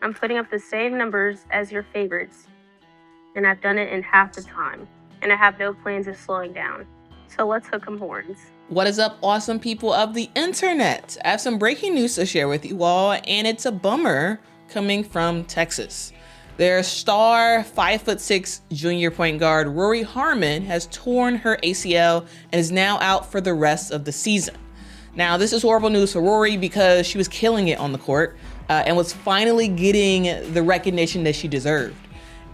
I'm putting up the same numbers as your favorites, and I've done it in half the time, and I have no plans of slowing down. So let's hook 'em horns. What is up, awesome people of the internet? I have some breaking news to share with you all, and it's a bummer coming from Texas. Their star 5'6" junior point guard Rori Harmon has torn her ACL and is now out for the rest of the season. Now, this is horrible news for Rori because she was killing it on the court and was finally getting the recognition that she deserved.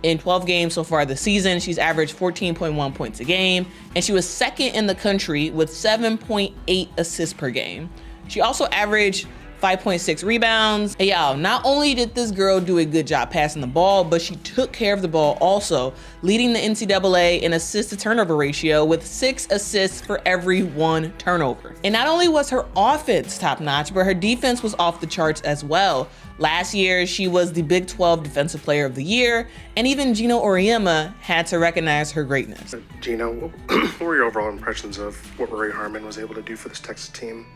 In 12 games so far this season, she's averaged 14.1 points a game, and she was second in the country with 7.8 assists per game. She also averaged 5.6 rebounds. And y'all, not only did this girl do a good job passing the ball, but she took care of the ball also, leading the NCAAA in assist to turnover ratio with 6 assists for every 1 turnover. And not only was her offense top notch, but her defense was off the charts as well. Last year, she was the Big 12 Defensive Player of the Year, and even Gino Auriemma had to recognize her greatness. Gino, what were your overall impressions of what Rori Harmon was able to do for this Texas team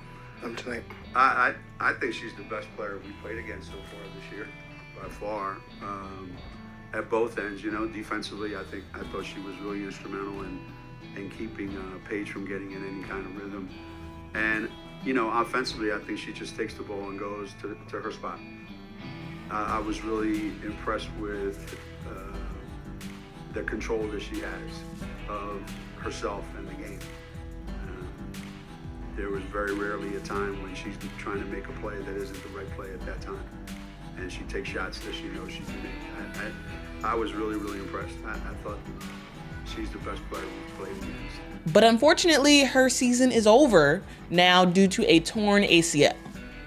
tonight? I think she's the best player we played against so far this year, by far. At both ends, defensively, I thought she was really instrumental in keeping Paige from getting in any kind of rhythm. And, offensively, I think she just takes the ball and goes to her spot. I was really impressed with the control that she has of herself and the game. There was very rarely a time when she's trying to make a play that isn't the right play at that time. And she takes shots that she knows she can make. I was really, really impressed. I thought she's the best player we've played against. But unfortunately, her season is over now due to a torn ACL.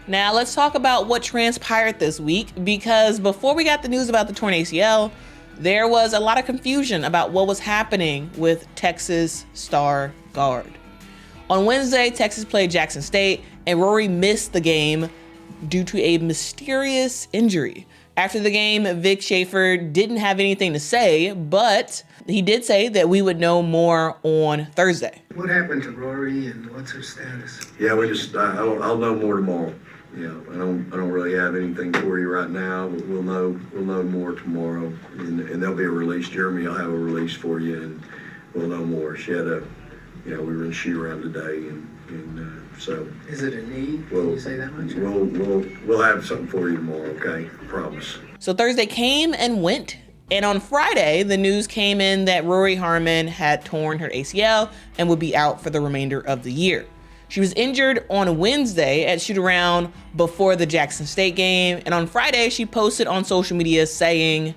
Now let's talk about what transpired this week, because before we got the news about the torn ACL, there was a lot of confusion about what was happening with Texas star guard. On Wednesday, Texas played Jackson State, and Rori missed the game due to a mysterious injury. After the game, Vic Schaefer didn't have anything to say, but he did say that we would know more on Thursday. What happened to Rori and what's her status? Yeah, I'll know more tomorrow. Yeah, I don't really have anything for you right now, but we'll know more tomorrow, and there'll be a release. Jeremy will have a release for you, and we'll know more. She had we were in shoot around today, and so. Is it a need? Can you say that much? We'll have something for you tomorrow, okay? I promise. So Thursday came and went, and on Friday, the news came in that Rori Harmon had torn her ACL and would be out for the remainder of the year. She was injured on Wednesday at shoot-around before the Jackson State game, and on Friday, she posted on social media saying,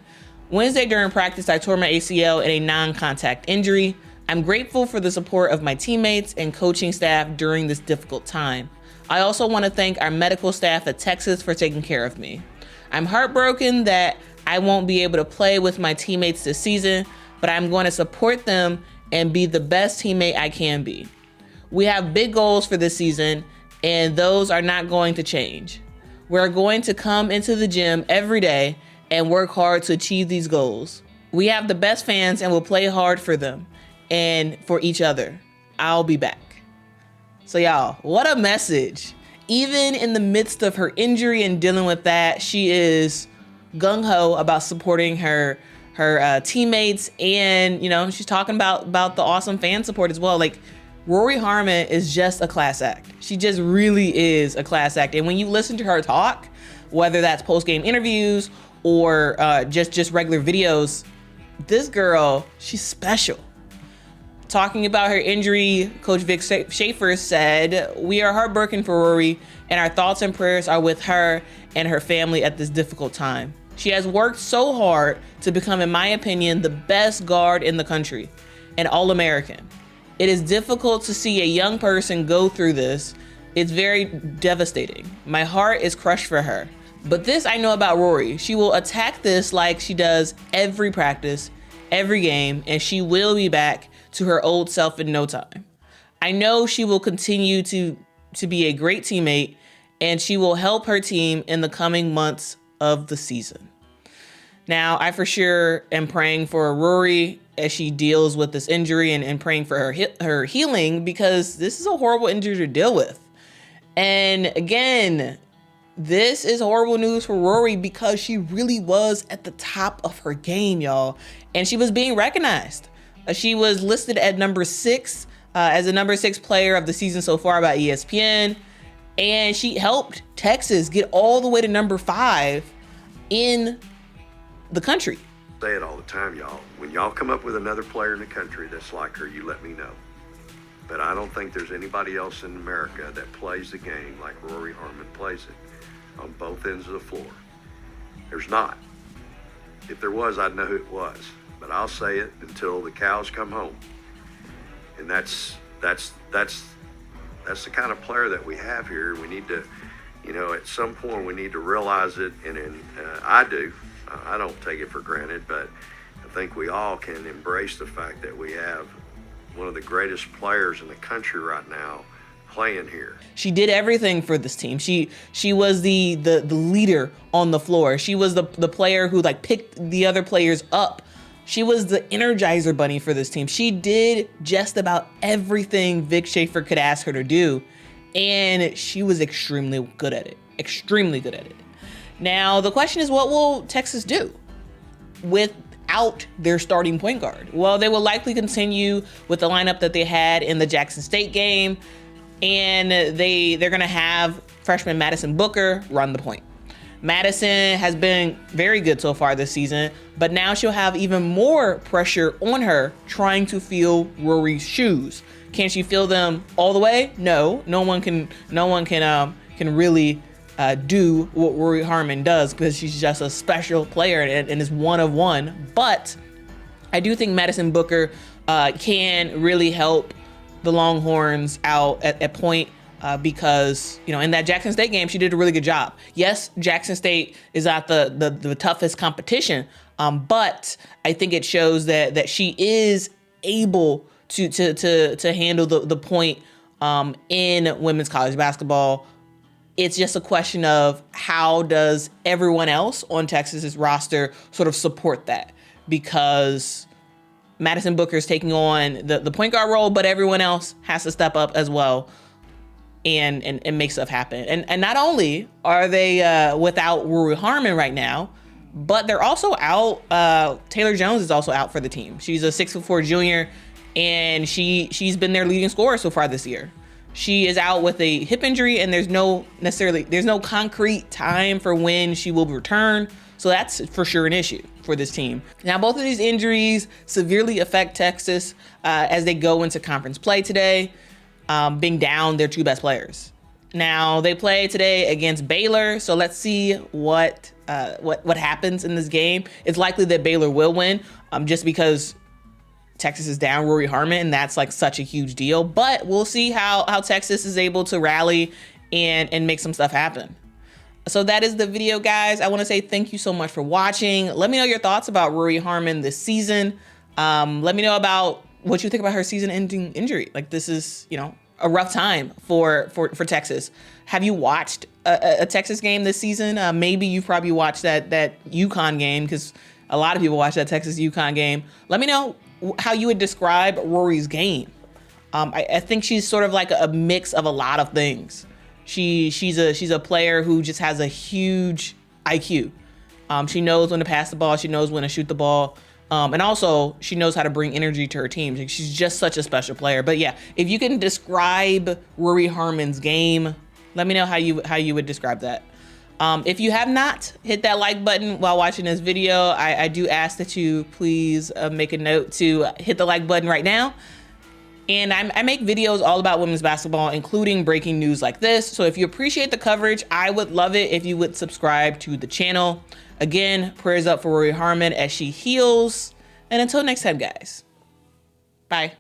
"Wednesday during practice, I tore my ACL in a non-contact injury. I'm grateful for the support of my teammates and coaching staff during this difficult time. I also want to thank our medical staff at Texas for taking care of me. I'm heartbroken that I won't be able to play with my teammates this season, but I'm going to support them and be the best teammate I can be. We have big goals for this season, and those are not going to change. We're going to come into the gym every day and work hard to achieve these goals. We have the best fans and will play hard for them and for each other. I'll be back." So y'all, what a message. Even in the midst of her injury and dealing with that, she is gung-ho about supporting her teammates, and she's talking about the awesome fan support as well. Like, Rori Harmon is just a class act. She just really is a class act. And when you listen to her talk, whether that's post-game interviews or just regular videos, this girl, she's special. Talking about her injury, Coach Vic Schaefer said, "We are heartbroken for Rori, and our thoughts and prayers are with her and her family at this difficult time. She has worked so hard to become, in my opinion, the best guard in the country, an All-American. It is difficult to see a young person go through this. It's very devastating. My heart is crushed for her. But this I know about Rori. She will attack this like she does every practice, every game, and she will be back to her old self in no time. I know she will continue to be a great teammate, and she will help her team in the coming months of the season." Now, I for sure am praying for Rori as she deals with this injury and praying for her healing, because this is a horrible injury to deal with. And again, this is horrible news for Rori because she really was at the top of her game, y'all. And she was being recognized. She was listed at number 6 as the number 6 player of the season so far by ESPN. And she helped Texas get all the way to number 5 in the country. Say it all the time, y'all. When y'all come up with another player in the country that's like her, you let me know. But I don't think there's anybody else in America that plays the game like Rori Harmon plays it on both ends of the floor. There's not. If there was, I'd know who it was. But I'll say it until the cows come home. And that's the kind of player that we have here. We need to, at some point we need to realize it. And I do. I don't take it for granted, but I think we all can embrace the fact that we have one of the greatest players in the country right now playing here. She did everything for this team. She was the leader on the floor. She was the player who picked the other players up. She was the Energizer Bunny for this team. She did just about everything Vic Schaefer could ask her to do, and she was extremely good at it. Extremely good at it. Now, the question is, what will Texas do without their starting point guard? Well, they will likely continue with the lineup that they had in the Jackson State game, and they're going to have freshman Madison Booker run the point. Madison has been very good so far this season, but now she'll have even more pressure on her trying to fill Rori's shoes. Can she fill them all the way? No, no one can really do what Rori Harmon does because she's just a special player and is one of one. But I do think Madison Booker can really help the Longhorns out at point because, in that Jackson State game, she did a really good job. Yes, Jackson State is not the toughest competition, but I think it shows that she is able to handle the point in women's college basketball. It's just a question of how does everyone else on Texas's roster sort of support that, because Madison Booker is taking on the point guard role, but everyone else has to step up as well and make stuff happen. And not only are they without Rori Harmon right now, but they're also out. Taylor Jones is also out for the team. She's a 6'4" junior, and she's been their leading scorer so far this year. She is out with a hip injury, and there's no concrete time for when she will return. So that's for sure an issue for this team. Now, both of these injuries severely affect Texas as they go into conference play today, being down their 2 best players. Now, they play today against Baylor, so let's see what happens in this game. It's likely that Baylor will win, just because Texas is down Rori Harmon, and that's such a huge deal. But we'll see how Texas is able to rally and make some stuff happen. So that is the video, guys. I want to say thank you so much for watching. Let me know your thoughts about Rori Harmon this season. Let me know about what you think about her season-ending injury. This is, a rough time for Texas. Have you watched a Texas game this season? Maybe you've probably watched that UConn game, because a lot of people watch that Texas UConn game. Let me know how you would describe Rori's game. I think she's sort of like a mix of a lot of things. She's a player who just has a huge IQ. She knows when to pass the ball. She knows when to shoot the ball. And also, she knows how to bring energy to her team. She's just such a special player. But yeah, if you can describe Rori Harmon's game, let me know how you would describe that. If you have not hit that like button while watching this video, I do ask that you please make a note to hit the like button right now. And I make videos all about women's basketball, including breaking news like this. So if you appreciate the coverage, I would love it if you would subscribe to the channel. Again, prayers up for Rori Harmon as she heals. And until next time, guys. Bye.